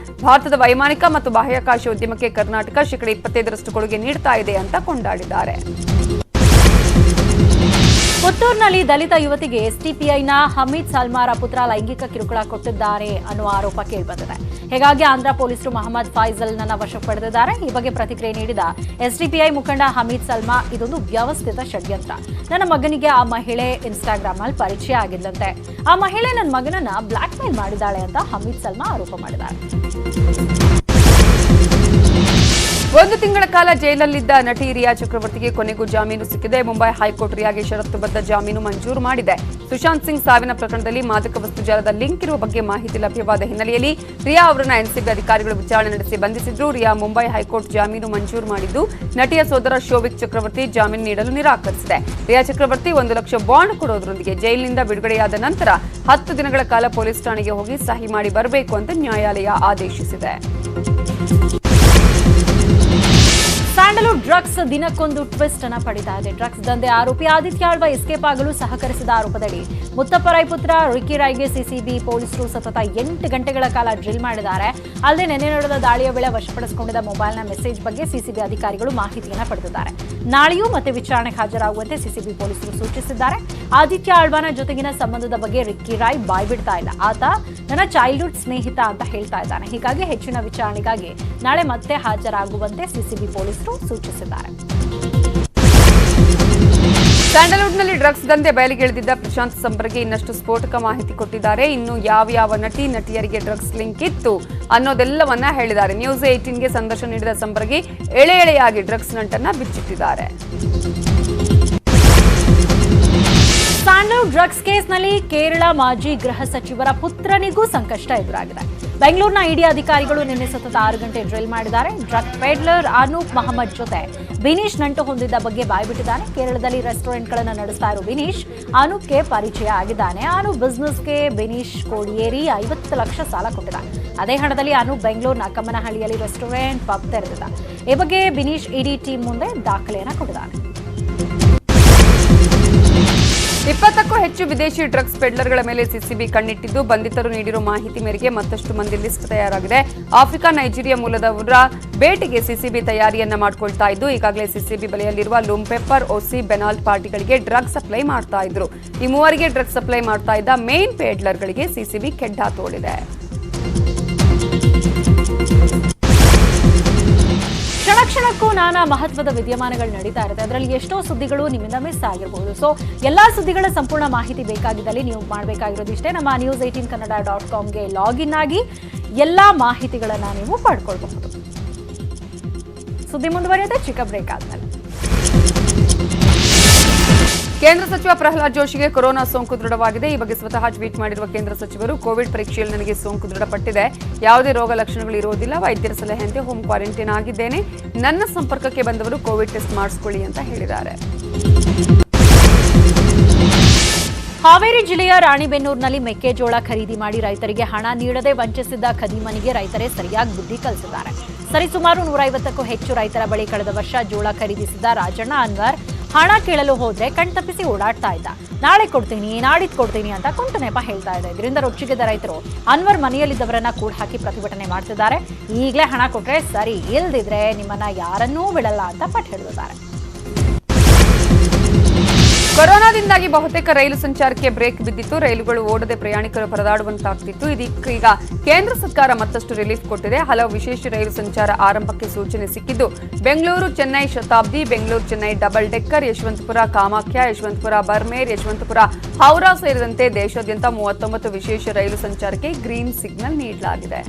ಭಾರತದ ವೈಮಾನಿಕ ಮತ್ತು ಬಾಹ್ಯಾಕಾಶ ಉದ್ಯಮಕ್ಕೆ ಕರ್ನಾಟಕ 25% ಕೊಡುಗೆ ನೀಡುತ್ತಾ ಇದೆ ಅಂತ ಕೊಂಡಾಡಿದ್ದಾರೆ. ಪುತ್ತೂರಿನಲ್ಲಿ ದಲಿತ ಯುವತಿಗೆ ಎಸ್ಡಿಪಿಐನ ಹಮೀದ್ ಸಲ್ಮಾರ ಪುತ್ರ ಲೈಂಗಿಕ ಕಿರುಕುಳ ಕೊಟ್ಟಿದ್ದಾರೆ ಅನ್ನುವ ಆರೋಪ ಕೇಳಿಬಂದಿದೆ. ಹೀಗಾಗಿ ಆಂಧ್ರ ಪೊಲೀಸರು ಮೊಹಮ್ಮದ್ ಫೈಜಲ್ನನ್ನ ವಶಕ್ಕೆ ಪಡೆದಿದ್ದಾರೆ. ಈ ಬಗ್ಗೆ ಪ್ರತಿಕ್ರಿಯೆ ನೀಡಿದ ಎಸ್ಡಿಪಿಐ ಮುಖಂಡ ಹಮೀದ್ ಸಲ್ಮಾ, ಇದೊಂದು ವ್ಯವಸ್ಥಿತ ಷಡ್ಯಂತ್ರ. ನನ್ನ ಮಗನಿಗೆ ಆ ಮಹಿಳೆ ಇನ್ಸ್ಟಾಗ್ರಾಮ್ ಅಲ್ಲಿ ಪರಿಚಯ ಆಗಿದ್ದಂತೆ. ಆ ಮಹಿಳೆ ನನ್ನ ಮಗನನ್ನ ಬ್ಲಾಕ್ ಮೇಲ್ ಮಾಡಿದ್ದಾಳೆ ಅಂತ ಹಮೀದ್ ಸಲ್ಮಾ ಆರೋಪ ಮಾಡಿದ್ದಾರೆ. 1 ತಿಂಗಳ ಕಾಲ ಜೈಲಲ್ಲಿದ್ದ ನಟಿ ರಿಯಾ ಚಕ್ರವರ್ತಿಗೆ ಕೊನೆಗೂ ಜಾಮೀನು ಸಿಕ್ಕಿದೆ. ಮುಂಬೈ ಹೈಕೋರ್ಟ್ ರಿಯಾಗೆ ಷರತ್ತುಬದ್ಧ ಜಾಮೀನು ಮಂಜೂರು ಮಾಡಿದೆ. ಸುಶಾಂತ್ ಸಿಂಗ್ ಸಾವಿನ ಪ್ರಕರಣದಲ್ಲಿ ಮಾದಕ ವಸ್ತು ಜಾಲದ ಲಿಂಕ್ ಇರುವ ಬಗ್ಗೆ ಮಾಹಿತಿ ಲಭ್ಯವಾದ ಹಿನ್ನೆಲೆಯಲ್ಲಿ ರಿಯಾ ಅವರನ್ನ ಎನ್ಸಿಬಿ ಅಧಿಕಾರಿಗಳು ವಿಚಾರಣೆ ನಡೆಸಿ ಬಂಧಿಸಿದ್ರು. ರಿಯಾ ಮುಂಬೈ ಹೈಕೋರ್ಟ್ ಜಾಮೀನು ಮಂಜೂರು ಮಾಡಿದ್ದು, ನಟಿಯ ಸೋದರ ಶೋವಿಕ್ ಚಕ್ರವರ್ತಿ ಜಾಮೀನು ನೀಡಲು ನಿರಾಕರಿಸಿದೆ. ರಿಯಾ ಚಕ್ರವರ್ತಿ 1 ಲಕ್ಷ ಬಾಂಡ್ ಕೊಡೋದ್ರೊಂದಿಗೆ ಜೈಲಿನಿಂದ ಬಿಡುಗಡೆಯಾದ ನಂತರ 10 ದಿನಗಳ ಕಾಲ ಪೊಲೀಸ್ ಠಾಣೆಗೆ ಹೋಗಿ ಸಹಿ ಮಾಡಿ ಬರಬೇಕು ಅಂತ ನ್ಯಾಯಾಲಯ ಆದೇಶಿಸಿದೆ. ಸ್ಯಾಂಡಲ್ವುಡ್ ಡ್ರಗ್ಸ್ ದಿನಕ್ಕೊಂದು ಟ್ವಿಸ್ಟ್ ಅನ್ನ ಪಡಿತಾ ಇದೆ. ಡ್ರಗ್ಸ್ ದಂಧೆ ಆರೋಪಿ ಆದಿತ್ಯ ಆಳ್ವ ಎಸ್ಕೇಪ್ ಆಗಲು ಸಹಕರಿಸಿದ ಆರೋಪದಡಿ ಮುತ್ತಪ್ಪ ರೈ ಪುತ್ರ ರಿಕ್ಕಿ ರೈಗೆ ಸಿಸಿಬಿ ಪೊಲೀಸರು ಸತತ 8 ಗಂಟೆಗಳ ಕಾಲ ಡ್ರಿಲ್ ಮಾಡಿದ್ದಾರೆ. ಅಲ್ಲದೆ ನೆನ್ನೆ ನಡೆದ ದಾಳಿಯ ವೇಳೆ ವಶಪಡಿಸಿಕೊಂಡಿದ್ದ ಮೊಬೈಲ್ನ ಮೆಸೇಜ್ ಬಗ್ಗೆ ಸಿಸಿಬಿ ಅಧಿಕಾರಿಗಳು ಮಾಹಿತಿಯನ್ನು ಪಡೆದಿದ್ದಾರೆ. ನಾಳೆಯೂ ಮತ್ತೆ ವಿಚಾರಣೆಗೆ ಹಾಜರಾಗುವಂತೆ ಸಿಸಿಬಿ ಪೊಲೀಸರು ಸೂಚಿಸಿದ್ದಾರೆ. ಆದಿತ್ಯ ಆಳ್ವನ ಜೊತೆಗಿನ ಸಂಬಂಧದ ಬಗ್ಗೆ ರಿಕ್ಕಿ ರಾಯ್ ಬಾಯ್ಬಿಡ್ತಾ ಇಲ್ಲ. ಆತ ನನ್ನ ಚೈಲ್ಡ್ಹುಡ್ ಸ್ನೇಹಿತ ಅಂತ ಹೇಳ್ತಾ ಇದ್ದಾನೆ. ಹೀಗಾಗಿ ಹೆಚ್ಚಿನ ವಿಚಾರಣೆಗಾಗಿ ನಾಳೆ ಮತ್ತೆ ಹಾಜರಾಗುವಂತೆ ಸಿಸಿಬಿ ಪೊಲೀಸರು ಸೂಚಿಸಿದ್ದಾರೆ. ಸ್ಯಾಂಡಲ್ವುಡ್ನಲ್ಲಿ ಡ್ರಗ್ಸ್ ದಂಧೆ ಬಯಲಿಗೆಳೆದಿದ್ದ ಪ್ರಶಾಂತ್ ಸಂಬರಗಿ ಇನ್ನಷ್ಟು ಸ್ಫೋಟಕ ಮಾಹಿತಿ ಕೊಟ್ಟಿದ್ದಾರೆ. ಇನ್ನು ಯಾವ ನಟಿಯರಿಗೆ ಡ್ರಗ್ಸ್ ಲಿಂಕ್ ಇತ್ತು ಅನ್ನೋದೆಲ್ಲವನ್ನ ಹೇಳಿದ್ದಾರೆ. ನ್ಯೂಸ್ 18ಗೆ ಸಂದರ್ಶನ ನೀಡಿದ ಸಂಬರಗಿ ಎಳೆಯಾಗಿ ಡ್ರಗ್ಸ್ ನಂಟನ್ನ ಬಿಚ್ಚಿಟ್ಟಿದ್ದಾರೆ. ಸ್ಯಾಂಡಲ್ವುಡ್ ಡ್ರಗ್ಸ್ ಕೇಸ್ನಲ್ಲಿ ಕೇರಳ ಮಾಜಿ ಗೃಹ ಸಚಿವರ ಪುತ್ರನಿಗೂ ಸಂಕಷ್ಟ ಎದುರಾಗಿದೆ. ಬೆಂಗಳೂರಿನ ಇಡಿ ಅಧಿಕಾರಿಗಳು ನಿನ್ನೆ ಸತತ 6 ಗಂಟೆ ಡ್ರಿಲ್ ಮಾಡಿದ್ದಾರೆ. ಡ್ರಗ್ ಪೆಡ್ಲರ್ ಅನೂಪ್ ಮಹಮ್ಮದ್ ಜೊತೆ ಬಿನೀಶ್ ನಂಟು ಹೊಂದಿದ್ದ ಬಗ್ಗೆ ಬಾಯ್ಬಿಟ್ಟಿದ್ದಾನೆ. ಕೇರಳದಲ್ಲಿ ರೆಸ್ಟೋರೆಂಟ್ಗಳನ್ನು ನಡೆಸ್ತಾ ಇರೋ ಬಿನೀಶ್ ಅನೂಪ್ಗೆ ಪರಿಚಯ ಆಗಿದ್ದಾನೆ. ಅನೂಪ್ ಬಿಸ್ನೆಸ್ಗೆ ಬಿನೀಶ್ ಕೋಡಿಯೇರಿ 50 ಲಕ್ಷ ಸಾಲ ಕೊಟ್ಟಿದ್ದ. ಅದೇ ಹಣದಲ್ಲಿ ಅನೂಪ್ ಬೆಂಗಳೂರಿನ ಕಮ್ಮನಹಳ್ಳಿಯಲ್ಲಿ ರೆಸ್ಟೋರೆಂಟ್ ಪಬ್ ತೆರೆದಿದ್ದ. ಈ ಬಗ್ಗೆ ಬಿನೀಶ್ ಇಡಿ ಟೀಮ್ ಮುಂದೆ ದಾಖಲೆಯನ್ನು ಕೊಟ್ಟಿದ್ದಾನೆ. 20ಕ್ಕೂ ಹೆಚ್ಚು ವಿದೇಶಿ ಡ್ರಗ್ಸ್ ಪೆಡ್ಲರ್ಗಳ ಮೇಲೆ ಸಿಸಿಬಿ ಕಣ್ಣಿಟ್ಟಿದ್ದು, ಬಂಧಿತರು ನೀಡಿರುವ ಮಾಹಿತಿ ಮೇರೆಗೆ ಮತ್ತಷ್ಟು ಮಂದಿ ಲಿಸ್ಟ್ ತಯಾರಾಗಿದೆ. ಆಫ್ರಿಕಾ, ನೈಜೀರಿಯಾ ಮೂಲದವರ ಬೇಟೆಗೆ ಸಿಸಿಬಿ ತಯಾರಿಯನ್ನ ಮಾಡಿಕೊಳ್ತಾ ಇದ್ದು, ಈಗಾಗಲೇ ಸಿಸಿಬಿ ಬಲೆಯಲ್ಲಿರುವ ಲೂಮ್ ಪೆಪ್ಪರ್, ಒಸಿ, ಬೆನಾಲ್ಟ್ ಪಾರ್ಟಿಗಳಿಗೆ ಡ್ರಗ್ಸ್ ಸಪ್ಲೈ ಮಾಡ್ತಾ ಇದ್ರು. ಈ ಮೂವರಿಗೆ ಡ್ರಗ್ಸ್ ಸಪ್ಲೈ ಮಾಡ್ತಾ ಇದ್ದ ಮೇನ್ ಪೆಡ್ಲರ್ಗಳಿಗೆ ಸಿಸಿಬಿ ಕೆಡ್ಡ ತೋಡಿದೆ. ಕ್ಷಣಕ್ಕೂ ನಾನಾ ಮಹತ್ವದ ವಿದ್ಯಮಾನಗಳು ನಡೀತಾ ಇರುತ್ತೆ. ಅದರಲ್ಲಿ ಎಷ್ಟೋ ಸುದ್ದಿಗಳು ನಿಮ್ಮಿಂದ ಮಿಸ್ ಆಗಿರಬಹುದು. ಸೊ ಎಲ್ಲಾ ಸುದ್ದಿಗಳ ಸಂಪೂರ್ಣ ಮಾಹಿತಿ ಬೇಕಾಗಿದ್ದಲ್ಲಿ ನೀವು ಮಾಡಬೇಕಾಗಿರೋದಿಷ್ಟೇ, ನಮ್ಮ news18kannada.comಗೆ ಲಾಗಿನ್ ಆಗಿ ಎಲ್ಲಾ ಮಾಹಿತಿಗಳನ್ನ ನೀವು ಪಡ್ಕೊಳ್ಬಹುದು. ಸುದ್ದಿ ಮುಂದುವರಿಯುತ್ತೆ ಚಿಕ್ಕ ಬ್ರೇಕ್ ಆದ್ಮೇಲೆ. ಕೇಂದ್ರ ಸಚಿವ ಪ್ರಹ್ಲಾದ್ ಜೋಶಿಗೆ ಕೊರೋನಾ ಸೋಂಕು ದೃಢವಾಗಿದೆ. ಈ ಬಗ್ಗೆ ಸ್ವತಃ ಟ್ವೀಟ್ ಮಾಡಿರುವ ಕೇಂದ್ರ ಸಚಿವರು, ಕೋವಿಡ್ ಪರೀಕ್ಷೆಯಲ್ಲಿ ನನಗೆ ಸೋಂಕು ದೃಢಪಟ್ಟಿದೆ. ಯಾವುದೇ ರೋಗ ಲಕ್ಷಣಗಳು ಇರೋದಿಲ್ಲ. ವೈದ್ಯರ ಸಲಹೆಯಂತೆ ಹೋಮ್ ಕ್ವಾರಂಟೈನ್ ಆಗಿದ್ದೇನೆ. ನನ್ನ ಸಂಪರ್ಕಕ್ಕೆ ಬಂದವರು ಕೋವಿಡ್ ಟೆಸ್ಟ್ ಮಾಡಿಸಿಕೊಳ್ಳಿ ಅಂತ ಹೇಳಿದ್ದಾರೆ. ಹಾವೇರಿ ಜಿಲ್ಲೆಯ ರಾಣಿಬೆನ್ನೂರಿನಲ್ಲಿ ಮೆಕ್ಕೆಜೋಳ ಖರೀದಿ ಮಾಡಿ ರೈತರಿಗೆ ಹಣ ನೀಡದೆ ವಂಚಿಸಿದ್ದ ಖದೀಮನಿಗೆ ರೈತರೇ ಸರಿಯಾಗಿ ಬುದ್ಧಿ ಕಲಿಸಿದ್ದಾರೆ. ಸರಿಸುಮಾರು 150ಕ್ಕೂ ಹೆಚ್ಚು ರೈತರ ಬಳಿ ಕಳೆದ ವರ್ಷ ಜೋಳ ಖರೀದಿಸಿದ್ದ ರಾಜಣ್ಣ ಅನ್ವರ್ ಹಣ ಕೇಳಲು ಹೋದ್ರೆ ಕಣ್ತಪ್ಪಿಸಿ ಓಡಾಡ್ತಾ ಇದ್ದ. ನಾಳೆ ಕೊಡ್ತೀನಿ, ನಾಡಿದ್ದು ಕೊಡ್ತೀನಿ ಅಂತ ಕುಂಟು ನೆಪ ಹೇಳ್ತಾ ಇದೆ. ಇದರಿಂದ ರೊಚ್ಚಿಗೆದ್ದ ರೈತರು ಅನ್ವರ್ ಮನೆಯಲ್ಲಿದ್ದವರನ್ನ ಕೂಡ ಹಾಕಿ ಪ್ರತಿಭಟನೆ ಮಾಡ್ತಿದ್ದಾರೆ. ಈಗಲೇ ಹಣ ಕೊಟ್ರೆ ಸರಿ, ಇಲ್ದಿದ್ರೆ ನಿಮ್ಮನ್ನ ಯಾರನ್ನೂ ಬಿಡಲ್ಲ ಅಂತ ಪಟ್ಟು ಹಿಡಿದಿದ್ದಾರೆ. ಕೊರೋನಾದಿಂದಾಗಿ ಬಹುತೇಕ ರೈಲು ಸಂಚಾರಕ್ಕೆ ಬ್ರೇಕ್ ಬಿದ್ದಿತ್ತು. ರೈಲುಗಳು ಓಡದೆ ಪ್ರಯಾಣಿಕರು ಪರದಾಡುವಂತಾಗ್ತಿತ್ತು. ಇದೀಗ ಕೇಂದ್ರ ಸರ್ಕಾರ ಮತ್ತಷ್ಟು ರಿಲೀಫ್ ಕೊಟ್ಟಿದೆ. ಹಲವು ವಿಶೇಷ ರೈಲು ಸಂಚಾರ ಆರಂಭಕ್ಕೆ ಸೂಚನೆ ಸಿಕ್ಕಿದ್ದು, ಬೆಂಗಳೂರು ಚೆನ್ನೈ ಶತಾಬ್ದಿ, ಬೆಂಗಳೂರು ಚೆನ್ನೈ ಡಬಲ್ ಡೆಕ್ಕರ್, ಯಶವಂತಪುರ ಕಾಮಾಖ್ಯ, ಯಶವಂತಪುರ ಬರ್ಮೇರ್, ಯಶವಂತಪುರ ಹೌರಾ ಸೇರಿದಂತೆ ದೇಶಾದ್ಯಂತ 39 ವಿಶೇಷ ರೈಲು ಸಂಚಾರಕ್ಕೆ ಗ್ರೀನ್ ಸಿಗ್ನಲ್ ನೀಡಲಾಗಿದೆ.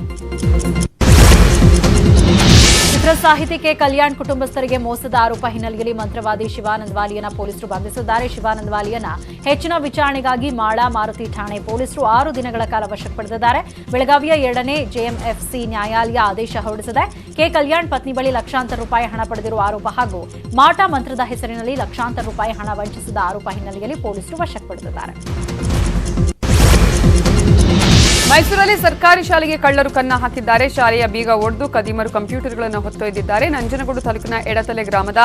ಚಿತ್ರ ಸಾಹಿತಿ ಕೆ ಕಲ್ಯಾಣ್ ಕುಟುಂಬಸ್ಥರಿಗೆ ಮೋಸದ ಆರೋಪ ಹಿನ್ನೆಲೆಯಲ್ಲಿ ಮಂತ್ರವಾದಿ ಶಿವಾನಂದ ವಾಲಿಯನ್ನ ಪೊಲೀಸರು ಬಂಧಿಸಿದ್ದಾರೆ. ಶಿವಾನಂದ ವಾಲಿಯನ್ನ ಹೆಚ್ಚಿನ ವಿಚಾರಣೆಗಾಗಿ ಮಾಳಾ ಮಾರುತಿ ಠಾಣೆ ಪೊಲೀಸರು 6 ದಿನಗಳ ಕಾಲ ವಶಕ್ಕೆ ಪಡೆದಿದ್ದಾರೆ. ಬೆಳಗಾವಿಯ 2ನೇ ಜೆಎಂಎಫ್ಸಿ ನ್ಯಾಯಾಲಯ ಆದೇಶ ಹೊರಡಿಸಿದೆ. ಕೆ ಕಲ್ಯಾಣ್ ಪತ್ನಿ ಬಳಿ ಲಕ್ಷಾಂತರ ರೂಪಾಯಿ ಹಣ ಪಡೆದಿರುವ ಆರೋಪ ಹಾಗೂ ಮಾಟ ಮಂತ್ರದ ಹೆಸರಿನಲ್ಲಿ ಲಕ್ಷಾಂತರ ರೂಪಾಯಿ ಹಣ ವಂಚಿಸಿದ ಆರೋಪ ಹಿನ್ನೆಲೆಯಲ್ಲಿ ಪೊಲೀಸರು ವಶಕ್ಕೆ ಪಡೆದಿದ್ದಾರೆ. ಮೈಸೂರಲ್ಲಿ ಸರ್ಕಾರಿ ಶಾಲೆಗೆ ಕಳ್ಳರು ಕನ್ನ ಹಾಕಿದ್ದಾರೆ. ಶಾಲೆಯ ಬೀಗ ಒಡೆದು ಕದಿಮರು ಕಂಪ್ಯೂಟರ್ಗಳನ್ನು ಹೊತ್ತೊಯ್ದಿದ್ದಾರೆ. ನಂಜನಗೂಡು ತಾಲೂಕಿನ ಎಡತಲೆ ಗ್ರಾಮದ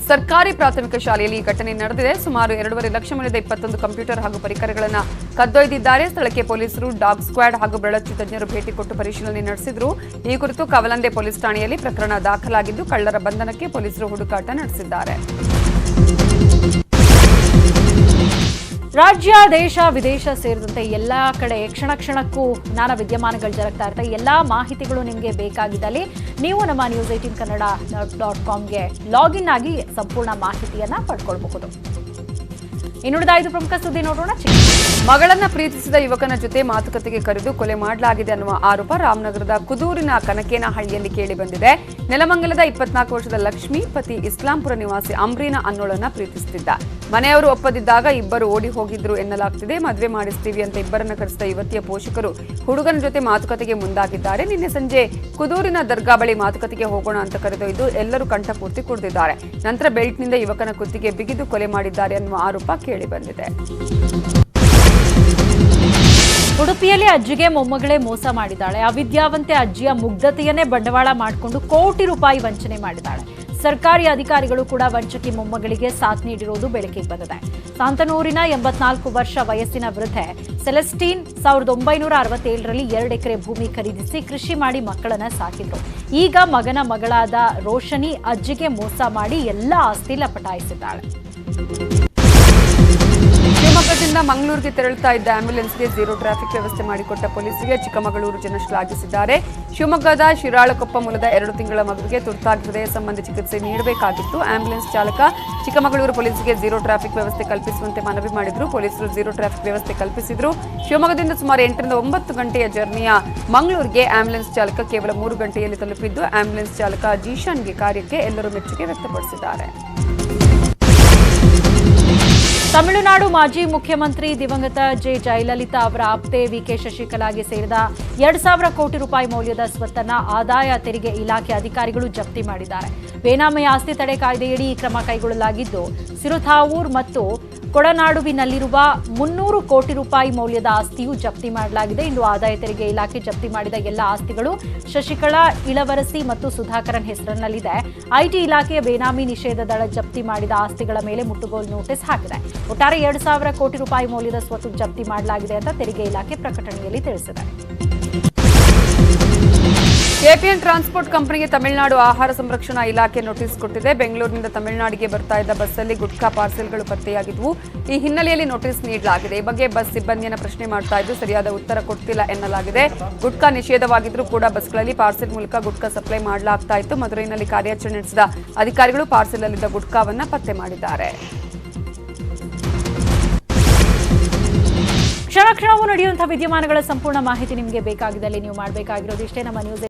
ಸರ್ಕಾರಿ ಪ್ರಾಥಮಿಕ ಶಾಲೆಯಲ್ಲಿ ಈ ಘಟನೆ ನಡೆದಿದೆ. ಸುಮಾರು 2.5 ಲಕ್ಷ ಮೌಲ್ಯದ 21 ಕಂಪ್ಯೂಟರ್ ಹಾಗೂ ಪರಿಕರಗಳನ್ನು ಕದ್ದೊಯ್ದಿದ್ದಾರೆ. ಸ್ಥಳಕ್ಕೆ ಪೊಲೀಸರು, ಡಾಗ್ ಸ್ಕ್ವಾಡ್ ಹಾಗೂ ಬೆಳಚು ತಜ್ಞರು ಭೇಟಿ ಕೊಟ್ಟು ಪರಿಶೀಲನೆ ನಡೆಸಿದರು. ಈ ಕುರಿತು ಕವಲಂದೆ ಪೊಲೀಸ್ ಠಾಣೆಯಲ್ಲಿ ಪ್ರಕರಣ ದಾಖಲಾಗಿದ್ದು ಕಳ್ಳರ ಬಂಧನಕ್ಕೆ ಪೊಲೀಸರು ಹುಡುಕಾಟ ನಡೆಸಿದ್ದಾರೆ. ರಾಜ್ಯ, ದೇಶ, ವಿದೇಶ ಸೇರಿದಂತೆ ಎಲ್ಲಾ ಕಡೆ ಕ್ಷಣ ಕ್ಷಣಕ್ಕೂ ನಾನಾ ವಿದ್ಯಮಾನಗಳು ಜರುಗ್ತಾ ಇರ್ತವೆ. ಎಲ್ಲಾ ಮಾಹಿತಿಗಳು ನಿಮಗೆ ಬೇಕಾಗಿದ್ದಲ್ಲಿ ನೀವು ನಮ್ಮ news18kannada.comಗೆ ಲಾಗಿನ್ ಆಗಿ ಸಂಪೂರ್ಣ ಮಾಹಿತಿಯನ್ನ ಪಡ್ಕೊಳ್ಬಹುದು. ಇನ್ನುಳಿದ 5 ಪ್ರಮುಖ ಸುದ್ದಿ ನೋಡೋಣ. ಮಗಳನ್ನ ಪ್ರೀತಿಸಿದ ಯುವಕನ ಜೊತೆ ಮಾತುಕತೆಗೆ ಕರೆದು ಕೊಲೆ ಮಾಡಲಾಗಿದೆ ಅನ್ನುವ ಆರೋಪ ರಾಮನಗರದ ಕುದೂರಿನ ಕನಕೇನಹಳ್ಳಿಯಲ್ಲಿ ಕೇಳಿಬಂದಿದೆ. ನೆಲಮಂಗಲದ 24 ವರ್ಷದ ಲಕ್ಷ್ಮಿ ಪತಿ ಇಸ್ಲಾಂಪುರ ನಿವಾಸಿ ಅಮ್ರೀನಾ ಅನ್ನೋಳನ್ನ ಪ್ರೀತಿಸುತ್ತಿದ್ದ. ಮನೆಯವರು ಒಪ್ಪದಿದ್ದಾಗ ಇಬ್ಬರು ಓಡಿ ಹೋಗಿದ್ರು ಎನ್ನಲಾಗ್ತಿದೆ. ಮದುವೆ ಮಾಡಿಸ್ತೀವಿ ಅಂತ ಇಬ್ಬರನ್ನ ಕರೆಸಿದ ಯುವತಿಯ ಪೋಷಕರು ಹುಡುಗನ ಜೊತೆ ಮಾತುಕತೆಗೆ ಮುಂದಾಗಿದ್ದಾರೆ. ನಿನ್ನೆ ಸಂಜೆ ಕುದೂರಿನ ದರ್ಗಾ ಬಳಿ ಮಾತುಕತೆಗೆ ಹೋಗೋಣ ಅಂತ ಕರೆದೊಯ್ದು ಎಲ್ಲರೂ ಕಂಠಪೂರ್ತಿ ಕುಡಿದಿದ್ದಾರೆ. ನಂತರ ಬೆಲ್ಟ್ನಿಂದ ಯುವಕನ ಕುತ್ತಿಗೆ ಬಿಗಿದು ಕೊಲೆ ಮಾಡಿದ್ದಾರೆ ಅನ್ನುವ ಆರೋಪ ಕೇಳಿಬಂದಿದೆ. ಉಡುಪಿಯಲ್ಲಿ ಅಜ್ಜಿಗೆ ಮೊಮ್ಮಗಳೇ ಮೋಸ ಮಾಡಿದ್ದಾಳೆ. ಅವಿದ್ಯಾವಂತೆ ಅಜ್ಜಿಯ ಮುಗ್ಧತೆಯನ್ನೇ ಬಂಡವಾಳ ಮಾಡಿಕೊಂಡು ಕೋಟಿ ರೂಪಾಯಿ ವಂಚನೆ ಮಾಡಿದ್ದಾಳೆ. ಸರ್ಕಾರಿ ಅಧಿಕಾರಿಗಳು ಕೂಡ ವಂಚಕಿ ಮೊಮ್ಮಗಳಿಗೆ ಸಾಥ್ ನೀಡಿರುವುದು ಬೆಳಕಿಗೆ ಬಂದಿದೆ. ಸಾಂತನೂರಿನ 84 ವರ್ಷ ವಯಸ್ಸಿನ ವೃದ್ಧೆ ಸೆಲೆಸ್ಟೀನ್ 1967ರಲ್ಲಿ 2 ಎಕರೆ ಭೂಮಿ ಖರೀದಿಸಿ ಕೃಷಿ ಮಾಡಿ ಮಕ್ಕಳನ್ನ ಸಾಕಿದ್ರು. ಈಗ ಮಗನ ಮಗಳಾದ ರೋಶನಿ ಅಜ್ಜಿಗೆ ಮೋಸ ಮಾಡಿ ಎಲ್ಲ ಆಸ್ತಿ ಲಪಟಾಯಿಸಿದ್ದಾಳೆ. ಶಿವಮೊಗ್ಗದಿಂದ ಮಂಗಳೂರಿಗೆ ತೆರಳುತ್ತಾ ಇದ್ದ ಆಂಬ್ಯುಲೆನ್ಸ್ಗೆ ಝೀರೋ ಟ್ರಾಫಿಕ್ ವ್ಯವಸ್ಥೆ ಮಾಡಿಕೊಟ್ಟ ಪೊಲೀಸರಿಗೆ ಚಿಕ್ಕಮಗಳೂರು ಜನ ಶ್ಲಾಘಿಸಿದ್ದಾರೆ. ಶಿವಮೊಗ್ಗದ ಶಿರಾಳಕೊಪ್ಪ ಮೂಲದ 2 ತಿಂಗಳ ಮಗುವಿಗೆ ತುರ್ತಾಗಿ ಹೃದಯ ಸಂಬಂಧಿ ಚಿಕಿತ್ಸೆ ನೀಡಬೇಕಾಗಿತ್ತು. ಆಂಬ್ಯುಲೆನ್ಸ್ ಚಾಲಕ ಚಿಕ್ಕಮಗಳೂರು ಪೊಲೀಸರಿಗೆ ಝೀರೋ ಟ್ರಾಫಿಕ್ ವ್ಯವಸ್ಥೆ ಕಲ್ಪಿಸುವಂತೆ ಮನವಿ ಮಾಡಿದ್ರು. ಪೊಲೀಸರು ಝೀರೋ ಟ್ರಾಫಿಕ್ ವ್ಯವಸ್ಥೆ ಕಲ್ಪಿಸಿದ್ರು. ಶಿವಮೊಗ್ಗದಿಂದ ಸುಮಾರು 8 ರಿಂದ 9 ಗಂಟೆಯ ಜರ್ನಿಯ ಮಂಗಳೂರಿಗೆ ಆಂಬ್ಯುಲೆನ್ಸ್ ಚಾಲಕ ಕೇವಲ 3 ಗಂಟೆಯಲ್ಲಿ ತಲುಪಿದ್ದು ಆಂಬ್ಯುಲೆನ್ಸ್ ಚಾಲಕ ಜೀಶಾನ್ಗೆ ಕಾರ್ಯಕ್ಕೆ ಎಲ್ಲರೂ ಮೆಚ್ಚುಗೆ ವ್ಯಕ್ತಪಡಿಸಿದ್ದಾರೆ. ತಮಿಳುನಾಡು ಮಾಜಿ ಮುಖ್ಯಮಂತ್ರಿ ದಿವಂಗತ ಜಯಲಲಿತಾ ಅವರ ಆಪ್ತೆ ವಿಕೆ ಶಶಿಕಲಾಗೆ ಸೇರಿದ 2,000 ಕೋಟಿ ರೂಪಾಯಿ ಮೌಲ್ಯದ ಸ್ವತ್ತನ್ನ ಆದಾಯ ತೆರಿಗೆ ಇಲಾಖೆ ಅಧಿಕಾರಿಗಳು ಜಪ್ತಿ ಮಾಡಿದ್ದಾರೆ. ಬೇನಾಮಿ ಆಸ್ತಿ ತಡೆ ಕಾಯ್ದೆಯಡಿ ಈ ಕ್ರಮ ಕೈಗೊಳ್ಳಲಾಗಿದ್ದು ಸಿರುಥಾವೂರ್ ಮತ್ತು ಕೊಡನಾಡುವಿನಲ್ಲಿರುವ 300 ಕೋಟಿ ರೂಪಾಯಿ ಮೌಲ್ಯದ ಆಸ್ತಿಯು ಜಪ್ತಿ ಮಾಡಲಾಗಿದೆ. ಇಂದು ಆದಾಯ ತೆರಿಗೆ ಇಲಾಖೆ ಜಪ್ತಿ ಮಾಡಿದ ಎಲ್ಲ ಆಸ್ತಿಗಳು ಶಶಿಕಲಾ, ಇಳವರಸಿ ಮತ್ತು ಸುಧಾಕರನ್ ಹೆಸರಿನಲ್ಲಿದೆ. ಐಟಿ ಇಲಾಖೆಯ ಬೇನಾಮಿ ನಿಷೇಧ ದಳ ಜಪ್ತಿ ಮಾಡಿದ ಆಸ್ತಿಗಳ ಮೇಲೆ ಮುಟ್ಟುಗೋಲು ನೋಟಿಸ್ ಹಾಕಿದೆ. ಒಟ್ಟಾರೆ 2,000 ಕೋಟಿ ರೂಪಾಯಿ ಮೌಲ್ಯದ ಸ್ವತ್ತು ಜಪ್ತಿ ಮಾಡಲಾಗಿದೆ ಅಂತ ತೆರಿಗೆ ಇಲಾಖೆ ಪ್ರಕಟಣೆಯಲ್ಲಿ ತಿಳಿಸಿದೆ. ಕೆಪಿಎನ್ ಟ್ರಾನ್ಸ್ಪೋರ್ಟ್ ಕಂಪನಿಗೆ ತಮಿಳುನಾಡು ಆಹಾರ ಸಂರಕ್ಷಣಾ ಇಲಾಖೆ ನೋಟಿಸ್ ಕೊಟ್ಟಿದೆ. ಬೆಂಗಳೂರಿನಿಂದ ತಮಿಳುನಾಡಿಗೆ ಬರ್ತಾ ಇದ್ದ ಬಸ್ಸಲ್ಲಿ ಗುಟ್ಕಾ ಪಾರ್ಸೆಲ್ಗಳು ಪತ್ತೆಯಾಗಿದ್ವು. ಈ ಹಿನ್ನೆಲೆಯಲ್ಲಿ ನೋಟಿಸ್ ನೀಡಲಾಗಿದೆ. ಈ ಬಗ್ಗೆ ಬಸ್ ಸಿಬ್ಬಂದಿಯನ್ನು ಪ್ರಶ್ನೆ ಮಾಡ್ತಾ ಇದ್ದು ಸರಿಯಾದ ಉತ್ತರ ಕೊಡ್ತಿಲ್ಲ ಎನ್ನಲಾಗಿದೆ. ಗುಟ್ಕಾ ನಿಷೇಧವಾಗಿದ್ರೂ ಕೂಡ ಬಸ್ಗಳಲ್ಲಿ ಪಾರ್ಸೆಲ್ ಮೂಲಕ ಗುಟ್ಕಾ ಸಪ್ಲೈ ಮಾಡಲಾಗ್ತಾ ಇತ್ತು. ಮದುರೈನಲ್ಲಿ ಕಾರ್ಯಾಚರಣೆ ನಡೆಸಿದ ಅಧಿಕಾರಿಗಳು ಪಾರ್ಸೆಲ್ ಅಲ್ಲಿದ್ದ ಗುಟ್ಕಾವನ್ನ ಪತ್ತೆ ಮಾಡಿದ್ದಾರೆ. ಕ್ಷಣ ಕ್ಷಣವೂ ನಡೆಯುವಂತಹ ವಿದ್ಯಮಾನಗಳ ಸಂಪೂರ್ಣ ಮಾಹಿತಿ ನಿಮಗೆ ಬೇಕಾಗಿದ್ದಲ್ಲಿ ನೀವು ಮಾಡಬೇಕಾಗಿರೋದು ಇಷ್ಟೇ. ನಮ್ಮ ನ್ಯೂಸ್